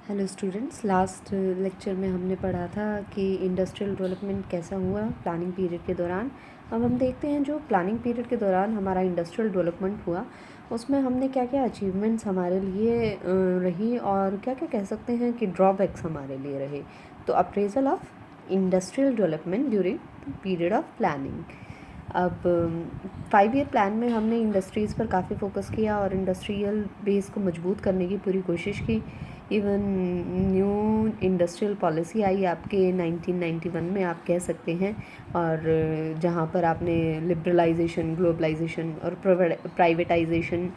Hello students, last lecture में हमने पढ़ा था कि इंडस्ट्रियल डेवलपमेंट कैसा हुआ प्लानिंग पीरियड के दौरान। अब हम देखते हैं जो प्लानिंग पीरियड के दौरान हमारा इंडस्ट्रियल डेवलपमेंट हुआ उसमें हमने क्या क्या अचीवमेंट्स हमारे लिए रही और क्या क्या कह सकते हैं कि ड्रॉबैक्स हमारे लिए रहे। तो appraisal of industrial development during period of planning. अब 5 ईयर प्लान में हमने इंडस्ट्रीज़ पर काफ़ी फोकस किया और इंडस्ट्रियल बेस को मजबूत करने की पूरी कोशिश की। इवन न्यू इंडस्ट्रियल पॉलिसी आई आपके 1991 में आप कह सकते हैं, और जहाँ पर आपने लिबरलाइजेशन, ग्लोबलाइजेशन और प्राइवेटाइजेशन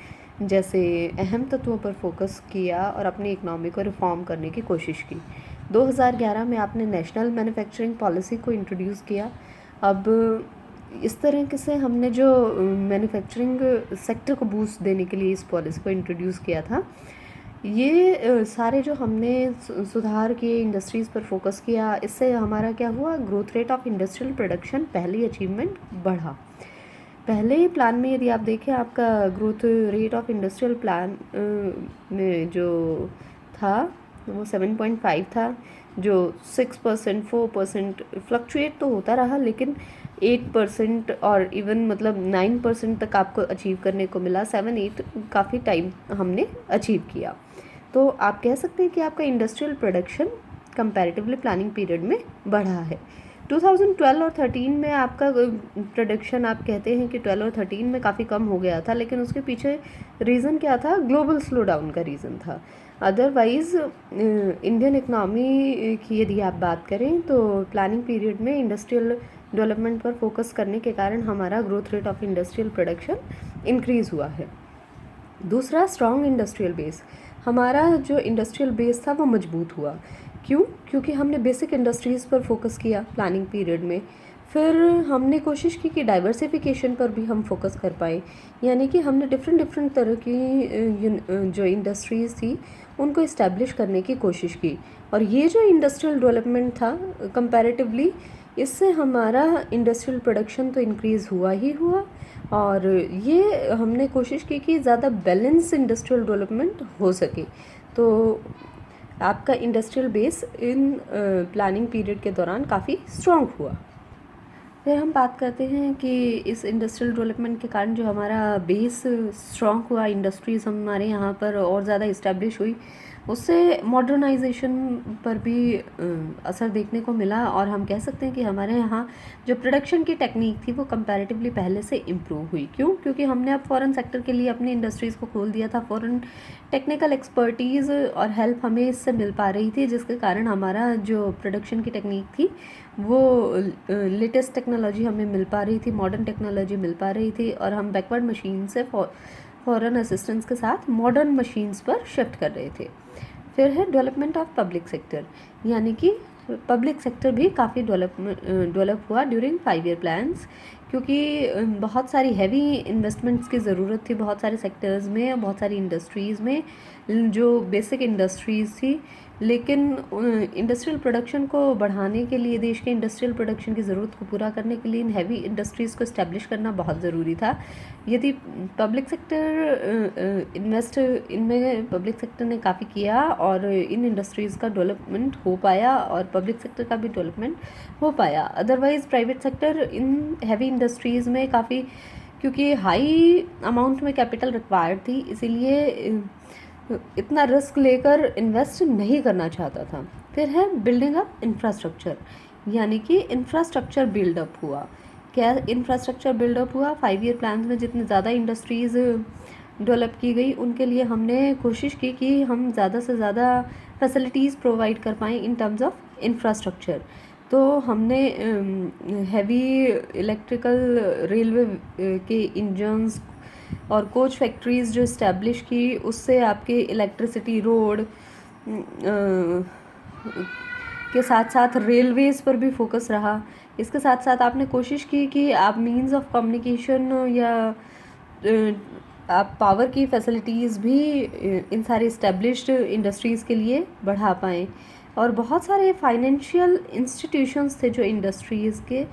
जैसे अहम तत्वों पर फोकस किया और अपनी इकनॉमी को रिफॉर्म करने की कोशिश की। 2011 में आपने नेशनल मैन्युफैक्चरिंग पॉलिसी को इंट्रोड्यूस किया। अब इस तरह से हमने जो मैन्युफैक्चरिंग सेक्टर को बूस्ट देने के लिए इस पॉलिसी को इंट्रोड्यूस किया था। ये सारे जो हमने सुधार किए, इंडस्ट्रीज़ पर फोकस किया, इससे हमारा क्या हुआ, growth rate of industrial production पहली अचीवमेंट बढ़ा। पहले प्लान में यदि आप देखें, आपका growth rate of industrial plan में जो था वो 7.5 था, जो 6%, 4% फ्लक्चुएट तो होता रहा, लेकिन 8% और इवन मतलब 9% तक आपको अचीव करने को मिला। 7-8 काफ़ी टाइम हमने अचीव किया। तो आप कह सकते हैं कि आपका industrial production comparatively planning period में बढ़ा है। 2012 और 13 में आपका प्रोडक्शन, आप कहते हैं कि 12 और 13 में काफ़ी कम हो गया था, लेकिन उसके पीछे रीज़न क्या था? ग्लोबल स्लो डाउन का रीज़न था। अदरवाइज़ इंडियन इकनॉमी की यदि आप बात करें तो प्लानिंग पीरियड में इंडस्ट्रियल डेवलपमेंट पर फोकस करने के कारण हमारा growth rate of industrial production increase हुआ है। दूसरा, स्ट्रॉन्ग इंडस्ट्रियल बेस। हमारा जो इंडस्ट्रियल बेस था वो मजबूत हुआ। क्यों? क्योंकि हमने बेसिक इंडस्ट्रीज़ पर फोकस किया प्लानिंग पीरियड में। फिर हमने कोशिश की कि डाइवर्सिफिकेशन पर भी हम फोकस कर पाए, यानी कि हमने डिफरेंट तरह की जो इंडस्ट्रीज़ थी उनको इस्टेब्लिश करने की कोशिश की। और ये जो इंडस्ट्रियल डेवलपमेंट था कंपैरेटिवली, इससे हमारा इंडस्ट्रियल प्रोडक्शन तो इंक्रीज़ हुआ ही हुआ, और ये हमने कोशिश की कि ज़्यादा बैलेंस इंडस्ट्रियल डेवलपमेंट हो सके। तो आपका industrial base in planning period के दौरान काफ़ी स्ट्रॉन्ग हुआ। फिर हम बात करते हैं कि इस इंडस्ट्रियल डेवलपमेंट के कारण जो हमारा बेस स्ट्रॉन्ग हुआ, इंडस्ट्रीज़ हमारे यहाँ पर और ज़्यादा इस्टेब्लिश हुई, उससे मॉडर्नाइजेशन पर भी असर देखने को मिला। और हम कह सकते हैं कि हमारे यहाँ जो प्रोडक्शन की टेक्निक थी वो कंपैरेटिवली पहले से इम्प्रूव हुई। क्यों? क्योंकि हमने अब फॉरेन सेक्टर के लिए अपनी इंडस्ट्रीज़ को खोल दिया था। फॉरेन टेक्निकल एक्सपर्टीज़ और हेल्प हमें इससे मिल पा रही थी, जिसके कारण हमारा जो प्रोडक्शन की टेक्निक थी वो लेटेस्ट टेक्नोलॉजी हमें मिल पा रही थी, मॉडर्न टेक्नोलॉजी मिल पा रही थी, और हम बैकवर्ड मशीन से फॉरेन असिस्टेंस के साथ मॉडर्न मशीन्स पर शिफ्ट कर रहे थे। फिर है डेवलपमेंट ऑफ पब्लिक सेक्टर, यानी कि पब्लिक सेक्टर भी काफ़ी डेवलप हुआ ड्यूरिंग 5 ईयर प्लान्स, क्योंकि बहुत सारी हैवी इन्वेस्टमेंट्स की ज़रूरत थी बहुत सारे सेक्टर्स में, बहुत सारी इंडस्ट्रीज़ में, जो बेसिक इंडस्ट्रीज़ थी। लेकिन इंडस्ट्रियल प्रोडक्शन को बढ़ाने के लिए, देश के इंडस्ट्रियल प्रोडक्शन की ज़रूरत को पूरा करने के लिए इन हैवी इंडस्ट्रीज़ को इस्टेब्लिश करना बहुत ज़रूरी था। यदि पब्लिक सेक्टर इन्वेस्ट इनमें पब्लिक सेक्टर ने काफ़ी किया और इन इंडस्ट्रीज़ का डेवलपमेंट हो पाया और पब्लिक सेक्टर का भी डेवलपमेंट हो पाया। Otherwise private sector in heavy industries में काफ़ी, क्योंकि हाई अमाउंट में कैपिटल रिक्वायर्ड थी, इसीलिए इतना रिस्क लेकर इन्वेस्ट नहीं करना चाहता था। फिर है बिल्डिंग अप इंफ्रास्ट्रक्चर, यानी कि इंफ्रास्ट्रक्चर बिल्डअप हुआ। क्या इंफ्रास्ट्रक्चर बिल्डअप हुआ? 5 ईयर प्लान में जितनी ज़्यादा इंडस्ट्रीज़ डेवलप की गई, उनके लिए हमने कोशिश की कि हम ज़्यादा से ज़्यादा फैसिलिटीज़ प्रोवाइड कर पाएँ इन टर्म्स ऑफ इंफ्रास्ट्रक्चर। तो हमने हैवी इलेक्ट्रिकल रेलवे के इंजन्स और कोच फैक्ट्रीज़ जो इस्टेब्लिश की, उससे आपके इलेक्ट्रिसिटी, रोड के साथ साथ रेलवेज़ पर भी फोकस रहा। इसके साथ साथ आपने कोशिश की कि आप मीन्स ऑफ कम्युनिकेशन या आप पावर की फैसिलिटीज़ भी इन सारे इस्टेब्लिश्ड इंडस्ट्रीज़ के लिए बढ़ा पाएँ। और बहुत सारे फाइनेंशियल इंस्टीट्यूशंस थे जो इंडस्ट्रीज़ के,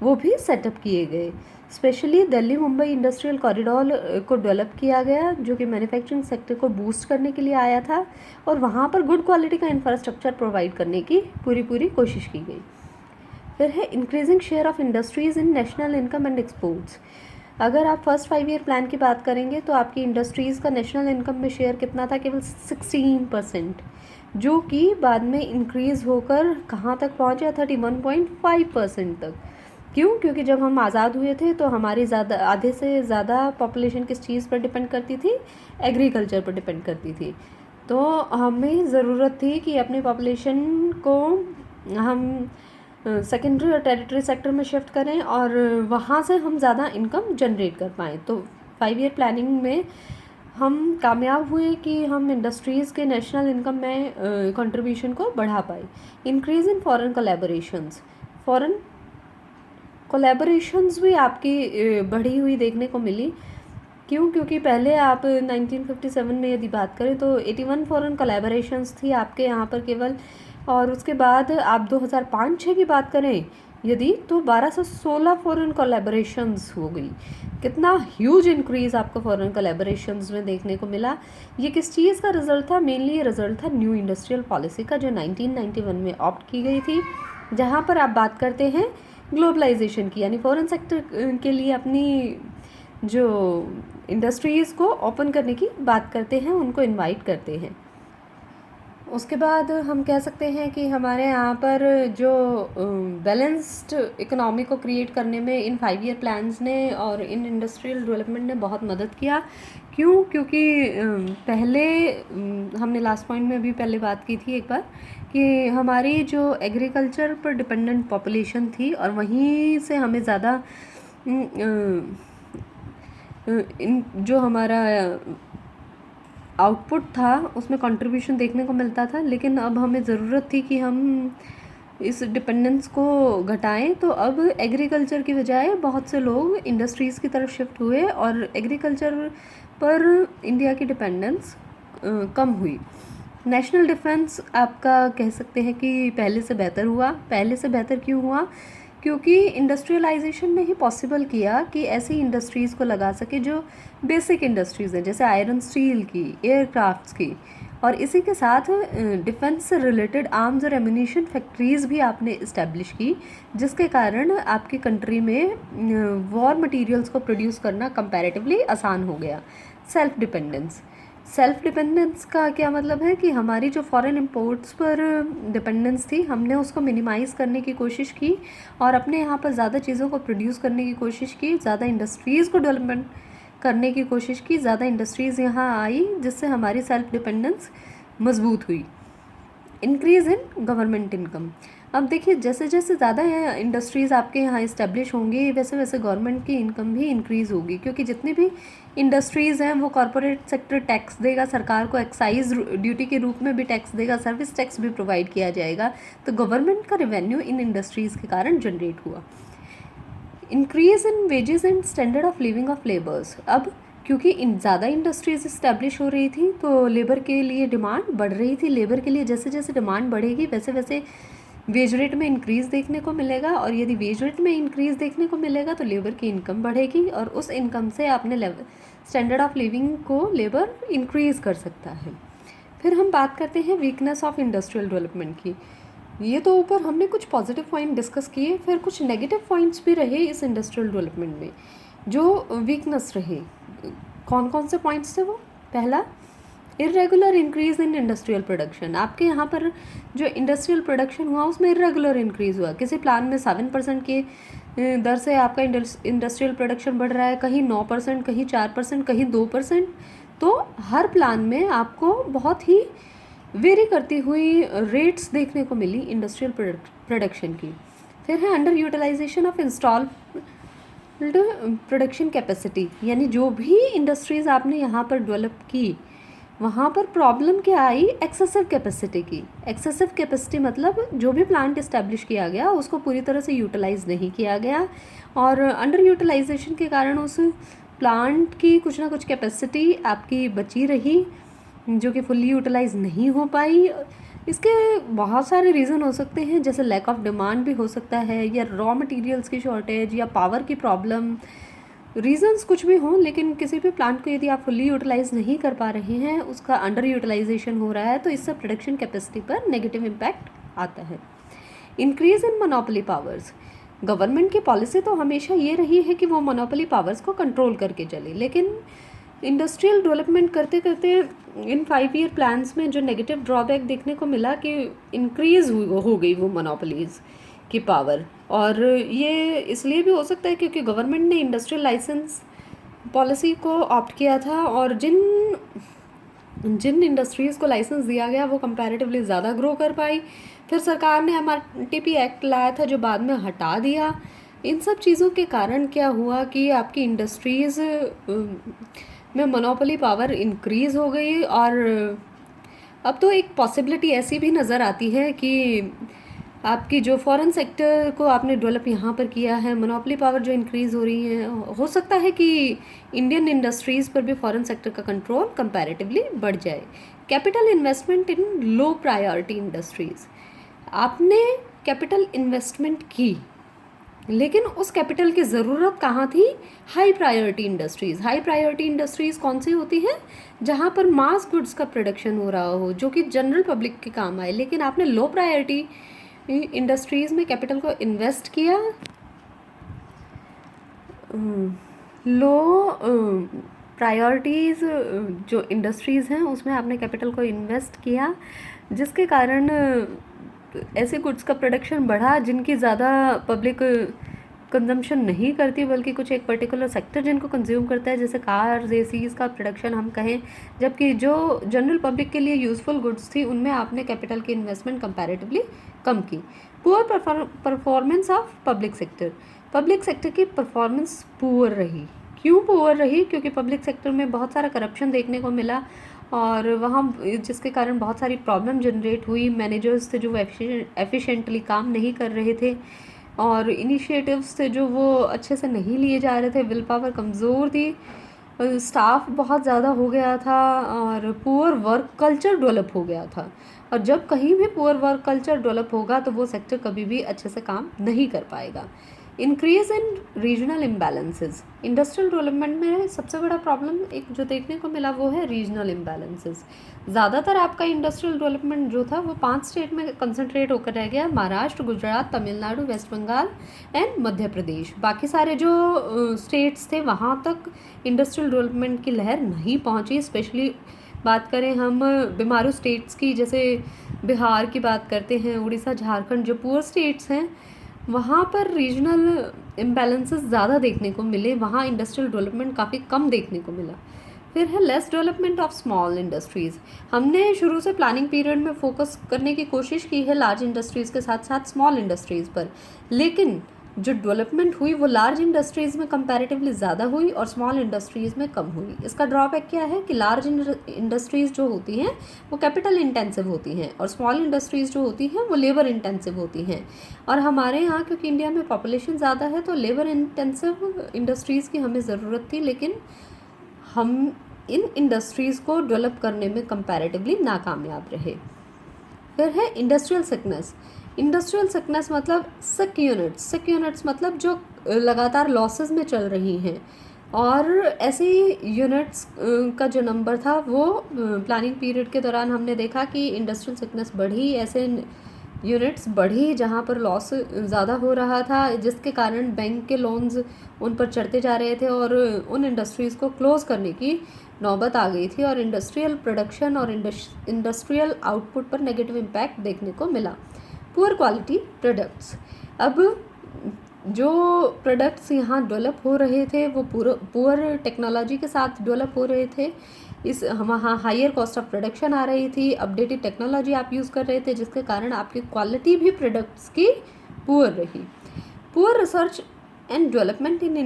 वो भी सेटअप किए गए। Specially Delhi Mumbai industrial corridor को डेवलप किया गया, जो कि मैन्युफैक्चरिंग सेक्टर को बूस्ट करने के लिए आया था, और वहाँ पर गुड क्वालिटी का इंफ्रास्ट्रक्चर प्रोवाइड करने की पूरी कोशिश की गई। फिर है increasing share of industries in national income and exports. अगर आप फर्स्ट 5 ईयर प्लान की बात करेंगे तो आपकी इंडस्ट्रीज़ का नेशनल इनकम में शेयर कितना था? केवल 16%, जो कि बाद में इंक्रीज़ होकर कहाँ तक पहुँचा? 31.5% तक। क्यों? क्योंकि जब हम आज़ाद हुए थे तो हमारी ज़्यादा, आधे से ज़्यादा पॉपुलेशन किस चीज़ पर डिपेंड करती थी? एग्रीकल्चर पर डिपेंड करती थी। तो हमें ज़रूरत थी कि अपनी पॉपुलेशन को हम सेकेंडरी और टेरिटरी सेक्टर में शिफ्ट करें और वहाँ से हम ज़्यादा इनकम जनरेट कर पाएँ। तो 5 ईयर प्लानिंग में हम कामयाब हुए कि हम इंडस्ट्रीज़ के नेशनल इनकम में कंट्रीब्यूशन को बढ़ा पाए। Increase in foreign collaborations, foreign collaborations भी आपकी बढ़ी हुई देखने को मिली। क्यों? क्योंकि पहले आप 1957 में यदि बात करें तो 81 फॉरेन कोलैबोरेशंस थी आपके यहाँ पर केवल, और उसके बाद आप 2005-06 की बात करें यदि तो 12 से 16 फॉरेन कोलैबोरेशंस हो गई। कितना ह्यूज इंक्रीज़ आपको फॉरेन कोलैबोरेशंस में देखने को मिला। ये किस चीज़ का रिजल्ट था? मेनली ये रिजल्ट था न्यू इंडस्ट्रियल पॉलिसी का, जो 1991 में ऑप्ट की गई थी, जहाँ पर आप बात करते हैं ग्लोबलाइजेशन की, यानी फॉरेन सेक्टर के लिए अपनी जो इंडस्ट्रीज़ को ओपन करने की बात करते हैं, उनको इनवाइट करते हैं। उसके बाद हम कह सकते हैं कि हमारे यहाँ पर जो बैलेंस्ड इकोनॉमी को क्रिएट करने में इन 5 ईयर प्लान्स ने और इन इंडस्ट्रियल डेवलपमेंट ने बहुत मदद किया। क्यों? क्योंकि पहले हमने लास्ट पॉइंट में भी पहले बात की थी एक बार कि हमारी जो एग्रीकल्चर पर डिपेंडेंट पॉपुलेशन थी और वहीं से हमें ज़्यादा जो हमारा आउटपुट था उसमें कंट्रीब्यूशन देखने को मिलता था। लेकिन अब हमें ज़रूरत थी कि हम इस डिपेंडेंस को घटाएं, तो अब एग्रीकल्चर की बजाय बहुत से लोग इंडस्ट्रीज़ की तरफ शिफ्ट हुए और एग्रीकल्चर पर इंडिया की डिपेंडेंस कम हुई। नेशनल डिफेंस आपका कह सकते हैं कि पहले से बेहतर हुआ। पहले से बेहतर क्यों हुआ? क्योंकि इंडस्ट्रियलाइजेशन ने ही पॉसिबल किया कि ऐसी इंडस्ट्रीज़ को लगा सके जो बेसिक इंडस्ट्रीज़ हैं, जैसे आयरन स्टील की, एयरक्राफ्ट्स की, और इसी के साथ डिफेंस से रिलेटेड आर्म्स और एम्यूनिशन फैक्ट्रीज़ भी आपने इस्टेब्लिश की, जिसके कारण आपकी कंट्री में वॉर मटेरियल्स को प्रोड्यूस करना कंपैरेटिवली आसान हो गया। सेल्फ डिपेंडेंस का क्या मतलब है कि हमारी जो फॉरेन इंपोर्ट्स पर डिपेंडेंस थी, हमने उसको मिनिमाइज़ करने की कोशिश की और अपने यहाँ पर ज़्यादा चीज़ों को प्रोड्यूस करने की कोशिश की, ज़्यादा इंडस्ट्रीज़ को डेवलपमेंट करने की कोशिश की, ज़्यादा इंडस्ट्रीज़ यहाँ आई, जिससे हमारी सेल्फ डिपेंडेंस मजबूत हुई। Increase in government income. अब देखिए, जैसे जैसे ज़्यादा इंडस्ट्रीज़ आपके यहाँ इस्टेब्लिश होंगी, वैसे वैसे गवर्नमेंट की इनकम भी इंक्रीज़ होगी, क्योंकि जितनी भी इंडस्ट्रीज़ हैं वो कॉरपोरेट सेक्टर टैक्स देगा, सरकार को एक्साइज ड्यूटी के रूप में भी टैक्स देगा, सर्विस टैक्स भी प्रोवाइड किया जाएगा, तो गवर्नमेंट का रेवेन्यू इन इंडस्ट्रीज़ के कारण जनरेट हुआ। Increase in wages and standard of living of labours. अब क्योंकि ज़्यादा इंडस्ट्रीज़ इस्टेब्लिश हो रही थी तो लेबर के लिए डिमांड बढ़ रही थी। लेबर के लिए जैसे जैसे डिमांड बढ़ेगी वैसे वैसे वेज रेट में इंक्रीज़ देखने को मिलेगा, और यदि वेज रेट में इंक्रीज़ देखने को मिलेगा तो लेबर की इनकम बढ़ेगी, और उस इनकम से आपने स्टैंडर्ड ऑफ लिविंग को लेबर इंक्रीज़ कर सकता है। फिर हम बात करते हैं वीकनेस ऑफ इंडस्ट्रियल डेवलपमेंट की। ये तो ऊपर हमने कुछ पॉजिटिव पॉइंट डिस्कस किए, फिर कुछ नेगेटिव पॉइंट्स भी रहे इस इंडस्ट्रियल डेवलपमेंट में। जो वीकनेस रहे, कौन कौन से पॉइंट्स थे वो? पहला, irregular increase in industrial production. आपके यहाँ पर जो इंडस्ट्रियल प्रोडक्शन हुआ उसमें इरेगुलर इंक्रीज़ हुआ। किसी प्लान में 7% के दर से आपका इंडस्ट्रियल प्रोडक्शन बढ़ रहा है, कहीं 9%, कहीं 4%, कहीं 2%। तो हर प्लान में आपको बहुत ही वेरी करती हुई रेट्स देखने को मिली इंडस्ट्रियल प्रोडक्शन की। फिर है underutilization of installed production capacity, यानी जो भी इंडस्ट्रीज़ आपने यहाँ पर डेवलप की वहाँ पर प्रॉब्लम क्या आई? एक्सेसिव कैपेसिटी की। एक्सेसिव कैपेसिटी मतलब जो भी प्लांट इस्टेब्लिश किया गया उसको पूरी तरह से यूटिलाइज़ नहीं किया गया, और अंडर यूटिलाइजेशन के कारण उस प्लांट की कुछ ना कुछ कैपेसिटी आपकी बची रही जो कि फुल्ली यूटिलाइज नहीं हो पाई, इसके बहुत सारे रीज़न हो सकते हैं, जैसे लैक ऑफ डिमांड भी हो सकता है, या रॉ मटेरियल्स की शॉर्टेज, या पावर की प्रॉब्लम। रीजंस कुछ भी हों, लेकिन किसी भी प्लांट को यदि आप फुल्ली यूटिलाइज नहीं कर पा रहे हैं, उसका अंडर यूटिलाइजेशन हो रहा है, तो इससे प्रोडक्शन कैपेसिटी पर नेगेटिव इम्पैक्ट आता है। Increase in monopoly powers. Government की पॉलिसी तो हमेशा ये रही है कि वो मोनोपोली पावर्स को कंट्रोल करके चले, लेकिन इंडस्ट्रियल डेवलपमेंट करते करते इन 5 ईयर प्लान्स में जो नेगेटिव ड्रॉबैक देखने को मिला कि इंक्रीज़ हो गई वो मोनोपोलीज़ की पावर। और ये इसलिए भी हो सकता है क्योंकि गवर्नमेंट ने इंडस्ट्रियल लाइसेंस पॉलिसी को ऑप्ट किया था, और जिन जिन इंडस्ट्रीज़ को लाइसेंस दिया गया वो कंपैरेटिवली ज़्यादा ग्रो कर पाई। फिर सरकार ने MRTP एक्ट लाया था जो बाद में हटा दिया। इन सब चीज़ों के कारण क्या हुआ कि आपकी इंडस्ट्रीज़ में मोनोपोली पावर इंक्रीज़ हो गई। और अब तो एक पॉसिबिलिटी ऐसी भी नज़र आती है कि आपकी जो फॉरेन सेक्टर को आपने डेवलप यहाँ पर किया है, मोनोपोली पावर जो इंक्रीज़ हो रही है, हो सकता है कि इंडियन इंडस्ट्रीज़ पर भी फॉरेन सेक्टर का कंट्रोल कंपैरेटिवली बढ़ जाए। कैपिटल इन्वेस्टमेंट इन लो प्रायोरिटी इंडस्ट्रीज़। आपने कैपिटल इन्वेस्टमेंट की, लेकिन उस कैपिटल की ज़रूरत कहाँ थी? High priority industries. High priority industries कौन सी होती हैं? जहाँ पर मास गुड्स का प्रोडक्शन हो रहा हो, जो कि जनरल पब्लिक के काम आए। लेकिन आपने लो प्रायोरिटी इंडस्ट्रीज़ में कैपिटल को इन्वेस्ट किया, लो प्रायोरिटीज़ जो इंडस्ट्रीज़ हैं उसमें आपने कैपिटल को इन्वेस्ट किया, जिसके कारण ऐसे गुड्स का प्रोडक्शन बढ़ा जिनकी ज़्यादा पब्लिक कंजम्पशन नहीं करती, बल्कि कुछ एक पर्टिकुलर सेक्टर जिनको कंज्यूम करता है, जैसे कार्स, एसीज का प्रोडक्शन हम कहें। जबकि जो जनरल पब्लिक के लिए यूज़फुल गुड्स थी उनमें आपने कैपिटल की इन्वेस्टमेंट कंपैरेटिवली कम की। Poor performance of public sector. Public sector की परफॉर्मेंस पुअर रही। क्यों पुअर रही? क्योंकि पब्लिक सेक्टर में बहुत सारा करप्शन देखने को मिला, और वहाँ जिसके कारण बहुत सारी प्रॉब्लम जनरेट हुई। मैनेजर्स थे जो एफिशिएंटली काम नहीं कर रहे थे, और इनिशिएटिव्स थे जो वो अच्छे से नहीं लिए जा रहे थे। विल पावर कमज़ोर थी, स्टाफ बहुत ज़्यादा हो गया था, और पुअर वर्क कल्चर डेवलप हो गया था। और जब कहीं भी पुअर वर्क कल्चर डेवलप होगा तो वो सेक्टर कभी भी अच्छे से काम नहीं कर पाएगा। Increase in regional imbalances. Industrial development में सबसे बड़ा प्रॉब्लम एक जो देखने को मिला वो है रीजनल इम्बैलेंसेस। ज़्यादातर आपका इंडस्ट्रियल डेवलपमेंट जो था वो 5 स्टेट में कंसंट्रेट होकर रह गया: महाराष्ट्र, गुजरात, तमिलनाडु, वेस्ट बंगाल एंड मध्य प्रदेश। बाकी सारे जो स्टेट्स थे वहाँ तक इंडस्ट्रियल डेवलपमेंट की लहर नहीं पहुँची। स्पेशली बात करें हम बीमारू स्टेट्स की, जैसे बिहार की बात करते हैं, उड़ीसा, झारखंड, जो पुअर स्टेट्स हैं वहाँ पर रीजनल इम्बैलेंसेस ज़्यादा देखने को मिले। वहाँ इंडस्ट्रियल डेवलपमेंट काफ़ी कम देखने को मिला। फिर है less development of small industries. हमने शुरू से प्लानिंग पीरियड में फोकस करने की कोशिश की है लार्ज इंडस्ट्रीज़ के साथ साथ स्मॉल इंडस्ट्रीज़ पर, लेकिन जो डेवलपमेंट हुई वो लार्ज इंडस्ट्रीज़ में कंपैरेटिवली ज़्यादा हुई और स्मॉल इंडस्ट्रीज़ में कम हुई। इसका ड्रॉबैक क्या है कि लार्ज इंडस्ट्रीज़ जो होती हैं वो कैपिटल इंटेंसिव होती हैं, और स्मॉल इंडस्ट्रीज़ जो होती हैं वो लेबर इंटेंसिव होती हैं। और हमारे यहाँ क्योंकि इंडिया में पॉपुलेशन ज़्यादा है तो लेबर इंटेंसिव इंडस्ट्रीज़ की हमें ज़रूरत थी, लेकिन हम इन इंडस्ट्रीज़ को डेवलप करने में कंपैरेटिवली नाकामयाब रहे। फिर है इंडस्ट्रियल सिकनेस। इंडस्ट्रियल सिकनेस मतलब सिक यूनिट्स। सिक यूनिट्स मतलब जो लगातार लॉसेस में चल रही हैं, और ऐसी यूनिट्स का जो नंबर था वो प्लानिंग पीरियड के दौरान हमने देखा कि इंडस्ट्रियल सिकनेस बढ़ी। ऐसे यूनिट्स बढ़ी जहाँ पर लॉस ज़्यादा हो रहा था, जिसके कारण बैंक के लोन्स उन पर चढ़ते जा रहे थे और उन इंडस्ट्रीज़ को क्लोज़ करने की नौबत आ गई थी, और इंडस्ट्रियल प्रोडक्शन और इंडस्ट्रियल आउटपुट पर नेगेटिव इम्पैक्ट देखने को मिला। Poor quality products. अब जो प्रोडक्ट्स यहाँ डेवलप हो रहे थे वो पुअर टेक्नोलॉजी के साथ डेवलप हो रहे थे। इस वहाँ हायर कॉस्ट ऑफ प्रोडक्शन आ रही थी, अपडेटेड टेक्नोलॉजी आप यूज़ कर रहे थे, जिसके कारण आपकी क्वालिटी भी प्रोडक्ट्स की पुअर रही। Poor research and development in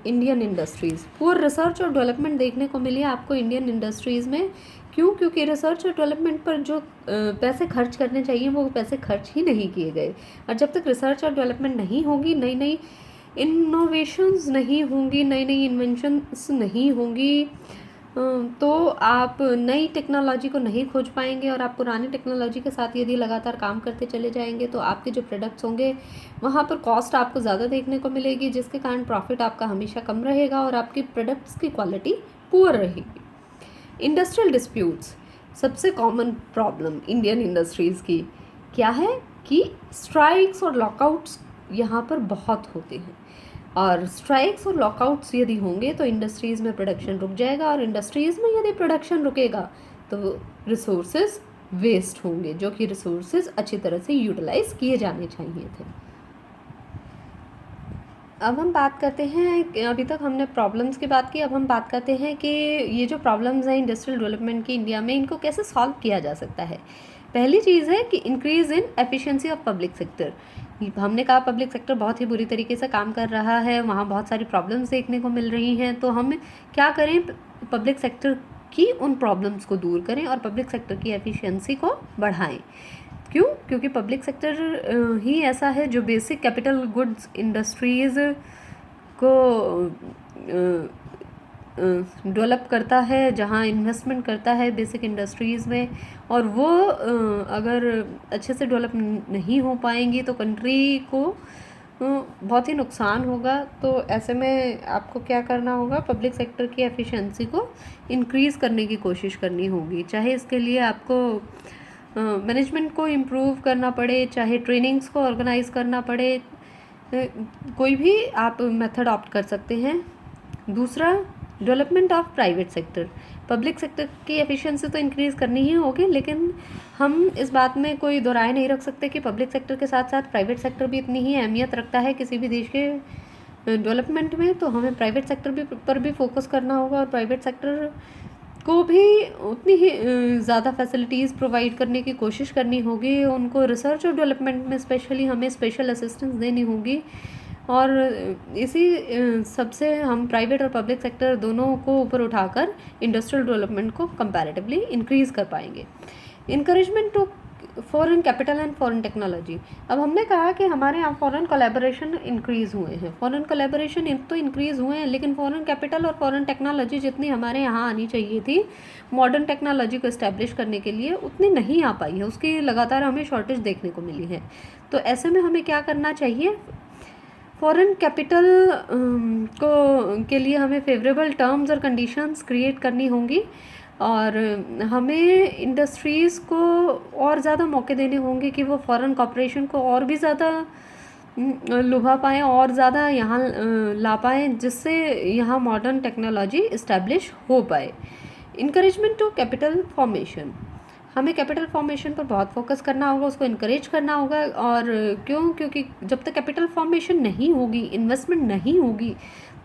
Indian industries. Poor research और डेवलपमेंट देखने को मिली आपको इंडियन इंडस्ट्रीज़ में। क्यों? क्योंकि रिसर्च और डेवलपमेंट पर जो पैसे खर्च करने चाहिए वो पैसे खर्च ही नहीं किए गए, और जब तक रिसर्च और डेवलपमेंट नहीं होगी, नई नई इनोवेशंस नहीं होंगी, नई नई इन्वेंशंस नहीं होंगी, तो आप नई टेक्नोलॉजी को नहीं खोज पाएंगे, और आप पुरानी टेक्नोलॉजी के साथ यदि लगातार काम करते चले जाएंगे तो आपके जो प्रोडक्ट्स होंगे वहाँ पर कॉस्ट आपको ज़्यादा देखने को मिलेगी, जिसके कारण प्रॉफिट आपका हमेशा कम रहेगा और आपकी प्रोडक्ट्स की क्वालिटी पुअर रहेगी। इंडस्ट्रियल डिस्प्यूट्स, सबसे कॉमन प्रॉब्लम इंडियन इंडस्ट्रीज़ की क्या है कि स्ट्राइक्स और लॉकआउट्स यहाँ पर बहुत होते हैं, और स्ट्राइक्स और लॉकआउट्स यदि होंगे तो इंडस्ट्रीज़ में प्रोडक्शन रुक जाएगा, और इंडस्ट्रीज़ में यदि प्रोडक्शन रुकेगा तो रिसोर्सेज वेस्ट होंगे, जो कि रिसोर्सेज अच्छी तरह से यूटिलाइज किए जाने चाहिए थे। अब हम बात करते हैं, अभी तक हमने प्रॉब्लम्स की बात की, अब हम बात करते हैं कि ये जो प्रॉब्लम्स हैं इंडस्ट्रियल डेवलपमेंट की इंडिया में, इनको कैसे सॉल्व किया जा सकता है। पहली चीज़ है कि increase in efficiency of public sector. हमने कहा पब्लिक सेक्टर बहुत ही बुरी तरीके से काम कर रहा है, वहाँ बहुत सारी प्रॉब्लम्स देखने को मिल रही हैं, तो हम क्या करें, पब्लिक सेक्टर की उन प्रॉब्लम्स को दूर करें और पब्लिक सेक्टर की एफिशिएंसी को बढ़ाएं। क्यों? क्योंकि पब्लिक सेक्टर ही ऐसा है जो बेसिक कैपिटल गुड्स इंडस्ट्रीज़ को डेवलप करता है, जहाँ इन्वेस्टमेंट करता है बेसिक इंडस्ट्रीज़ में, और वो अगर अच्छे से डेवलप नहीं हो पाएंगी तो कंट्री को बहुत ही नुकसान होगा। तो ऐसे में आपको क्या करना होगा, पब्लिक सेक्टर की एफिशिएंसी को इंक्रीज़ करने की कोशिश करनी होगी, चाहे इसके लिए आपको मैनेजमेंट को इम्प्रूव करना पड़े, चाहे ट्रेनिंग्स को ऑर्गेनाइज करना पड़े, कोई भी आप मेथड ऑप्ट कर सकते हैं। दूसरा, development of private sector. Public sector की एफिशिएंसी तो इंक्रीज़ करनी ही होगी, लेकिन हम इस बात में कोई दो राय नहीं रख सकते कि पब्लिक सेक्टर के साथ साथ प्राइवेट सेक्टर भी इतनी ही अहमियत रखता है किसी भी देश के डेवलपमेंट में। तो हमें प्राइवेट सेक्टर पर भी फोकस करना होगा, और प्राइवेट सेक्टर को भी उतनी ही ज़्यादा फैसिलिटीज़ प्रोवाइड करने की कोशिश करनी होगी। उनको रिसर्च और डेवलपमेंट में स्पेशली हमें स्पेशल असिस्टेंस देनी होगी, और इसी सबसे हम प्राइवेट और पब्लिक सेक्टर दोनों को ऊपर उठाकर इंडस्ट्रियल डेवलपमेंट को कंपैरेटिवली इंक्रीज़ कर पाएंगे। Encouragement to foreign capital and foreign technology. अब हमने कहा कि हमारे यहाँ फॉरेन कोलैबोरेशन इंक्रीज़ हुए हैं, फॉरेन कोलैबोरेशन तो इंक्रीज़ हुए हैं, लेकिन फॉरेन कैपिटल और फॉरेन टेक्नोलॉजी जितनी हमारे यहाँ आनी चाहिए थी मॉडर्न टेक्नोलॉजी को इस्टेब्लिश करने के लिए, उतनी नहीं आ पाई है, उसकी लगातार हमें शॉर्टेज देखने को मिली है। तो ऐसे में हमें क्या करना चाहिए, फॉरेन कैपिटल को के लिए हमें फेवरेबल टर्म्स और कंडीशंस क्रिएट करनी होंगी, और हमें इंडस्ट्रीज़ को और ज़्यादा मौके देने होंगे कि वो फॉरेन कॉर्पोरेशन को और भी ज़्यादा लुभा पाएँ और ज़्यादा यहाँ ला पाएँ, जिससे यहाँ मॉडर्न टेक्नोलॉजी इस्टेब्लिश हो पाए। Encouragement to capital formation. हमें कैपिटल फॉर्मेशन पर बहुत फोकस करना होगा, उसको इनकरेज करना होगा। और क्यों? क्योंकि जब तक कैपिटल फॉर्मेशन नहीं होगी, इन्वेस्टमेंट नहीं होगी,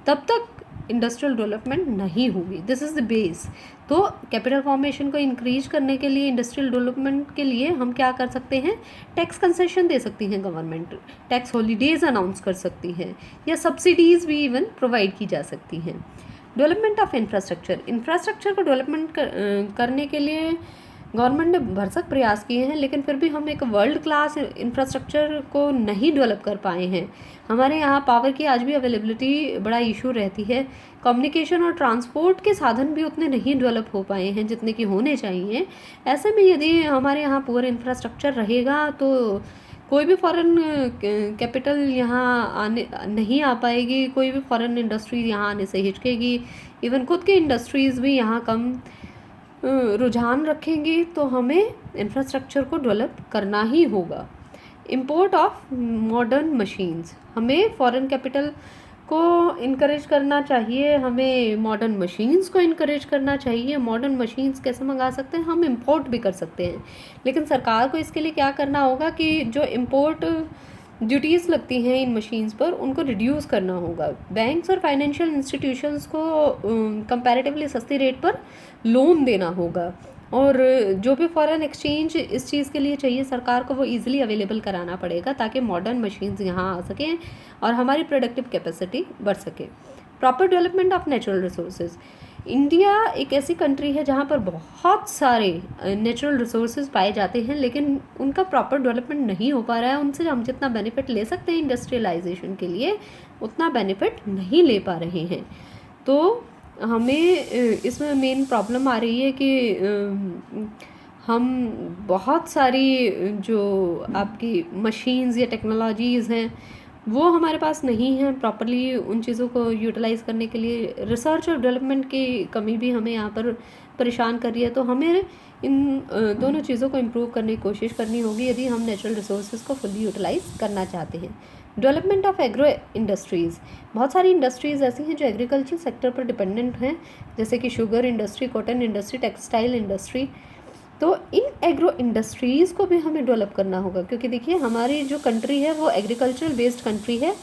तब तक इंडस्ट्रियल डेवलपमेंट नहीं होगी। This is the base. तो कैपिटल फॉर्मेशन को इंक्रीज करने के लिए, इंडस्ट्रियल डेवलपमेंट के लिए हम क्या कर सकते हैं, टैक्स कंसेशन दे सकती हैं गवर्नमेंट, टैक्स हॉलीडेज़ अनाउंस कर सकती हैं, या सब्सिडीज़ भी इवन प्रोवाइड की जा सकती हैं। Development of infrastructure. इंफ्रास्ट्रक्चर को डेवलपमेंट करने के लिए गवर्नमेंट ने भरसक प्रयास किए हैं, लेकिन फिर भी हम एक वर्ल्ड क्लास इंफ्रास्ट्रक्चर को नहीं डेवलप कर पाए हैं। हमारे यहाँ पावर की आज भी अवेलेबिलिटी बड़ा इशू रहती है, कम्युनिकेशन और ट्रांसपोर्ट के साधन भी उतने नहीं डेवलप हो पाए हैं जितने कि होने चाहिए। ऐसे में यदि हमारे यहाँ पुअर इंफ्रास्ट्रक्चर रहेगा तो कोई भी फॉरेन कैपिटल यहाँ आने नहीं आ पाएगी, कोई भी फॉरेन इंडस्ट्री यहाँ आने से हिचकेगी, इवन खुद की इंडस्ट्रीज़ भी यहाँ कम रुझान रखेंगी। तो हमें इंफ्रास्ट्रक्चर को डेवलप करना ही होगा। Import of modern machines. हमें फॉरेन कैपिटल को इनकरेज करना चाहिए, हमें मॉडर्न मशीन्स को इनकरेज करना चाहिए। मॉडर्न मशीन्स कैसे मंगा सकते हैं, हम इंपोर्ट भी कर सकते हैं, लेकिन सरकार को इसके लिए क्या करना होगा कि जो इंपोर्ट ड्यूटीज़ लगती हैं इन मशीन्स पर, उनको रिड्यूस करना होगा। बैंक्स और फाइनेंशियल इंस्टीट्यूशंस को कंपैरेटिवली सस्ती रेट पर लोन देना होगा, और जो भी फॉरेन एक्सचेंज इस चीज़ के लिए चाहिए सरकार को, वो इजीली अवेलेबल कराना पड़ेगा, ताकि मॉडर्न मशीन्स यहाँ आ सकें और हमारी प्रोडक्टिव कैपेसिटी बढ़ सके। Proper development of natural resources. India एक ऐसी कंट्री है जहाँ पर बहुत सारे नेचुरल रिसोर्सेज पाए जाते हैं, लेकिन उनका प्रॉपर डेवलपमेंट नहीं हो पा रहा है। उनसे हम जितना बेनिफिट ले सकते हैं इंडस्ट्रियलाइजेशन के लिए, उतना बेनिफिट नहीं ले पा रहे हैं। तो हमें इसमें मेन प्रॉब्लम आ रही है कि हम बहुत सारी जो आपकी मशीन्स या टेक्नोलॉजीज़ हैं वो हमारे पास नहीं है प्रॉपरली उन चीज़ों को यूटिलाइज़ करने के लिए। रिसर्च और डेवलपमेंट की कमी भी हमें यहाँ पर परेशान कर रही है। तो हमें इन दोनों चीज़ों को इम्प्रूव करने की कोशिश करनी होगी यदि हम नेचुरल रिसोर्सेज को फुली यूटिलाइज़ करना चाहते हैं। डेवलपमेंट ऑफ एग्रो इंडस्ट्रीज़, बहुत सारी इंडस्ट्रीज़ ऐसी हैं जो एग्रीकल्चर सेक्टर पर डिपेंडेंट हैं, जैसे कि sugar industry, cotton industry, textile industry. तो इन एग्रो इंडस्ट्रीज़ को भी हमें डेवलप करना होगा, क्योंकि देखिए हमारी जो कंट्री है वो एग्रीकल्चर बेस्ड कंट्री है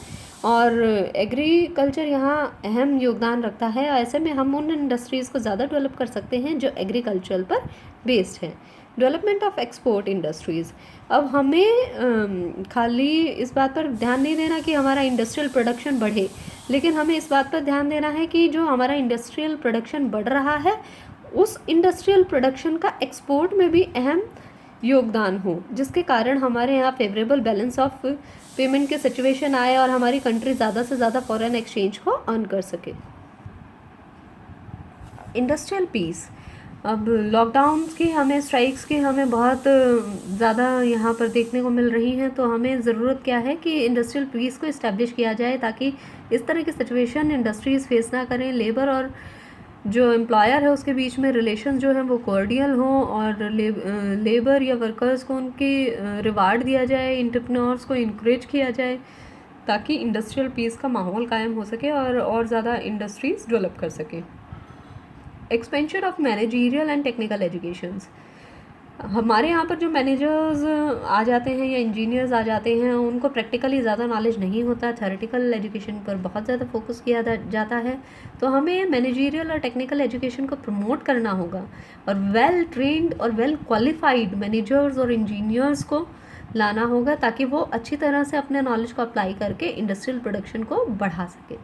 और एग्रीकल्चर यहाँ अहम योगदान रखता है। ऐसे में हम उन इंडस्ट्रीज़ को ज़्यादा डेवलप कर सकते हैं जो एग्रीकल्चर पर बेस्ड है। डेवलपमेंट ऑफ एक्सपोर्ट इंडस्ट्रीज़, अब हमें खाली इस बात पर ध्यान नहीं देना कि हमारा इंडस्ट्रियल प्रोडक्शन बढ़े, लेकिन हमें इस बात पर ध्यान देना है कि जो हमारा इंडस्ट्रियल प्रोडक्शन बढ़ रहा है उस इंडस्ट्रियल प्रोडक्शन का एक्सपोर्ट में भी अहम योगदान हो, जिसके कारण हमारे यहाँ फेवरेबल बैलेंस ऑफ पेमेंट के सिचुएशन आए और हमारी कंट्री ज़्यादा से ज़्यादा फॉरेन एक्सचेंज को अर्न कर सके। इंडस्ट्रियल पीस, अब लॉकडाउन की हमें स्ट्राइक्स की हमें बहुत ज़्यादा यहाँ पर देखने को मिल रही हैं। तो हमें ज़रूरत क्या है कि इंडस्ट्रियल पीस को इस्टेब्लिश किया जाए ताकि इस तरह की सिचुएशन इंडस्ट्रीज़ फेस ना करें। लेबर और जो एम्प्लॉयर है उसके बीच में रिलेशन जो है वो कॉर्डियल हो और लेबर या वर्कर्स को उनकी रिवार्ड दिया जाए, एंटरप्रेन्योर्स को इनक्रेज किया जाए ताकि इंडस्ट्रियल पीस का माहौल कायम हो सके और ज़्यादा इंडस्ट्रीज़ डेवलप कर सके। Expansion of managerial and technical educations, हमारे यहाँ पर जो मैनेजर्स आ जाते हैं या इंजीनियर्स आ जाते हैं उनको प्रैक्टिकली ज़्यादा नॉलेज नहीं होता, थ्योरेटिकल एजुकेशन पर बहुत ज़्यादा फोकस किया जाता है। तो हमें मैनेजरियल और टेक्निकल एजुकेशन को प्रमोट करना होगा और वेल ट्रेंड और वेल क्वालिफाइड मैनेजर्स और इंजीनियर्स को लाना होगा ताकि वो अच्छी तरह से अपने नॉलेज को अप्लाई करके इंडस्ट्रियल प्रोडक्शन को बढ़ा सके।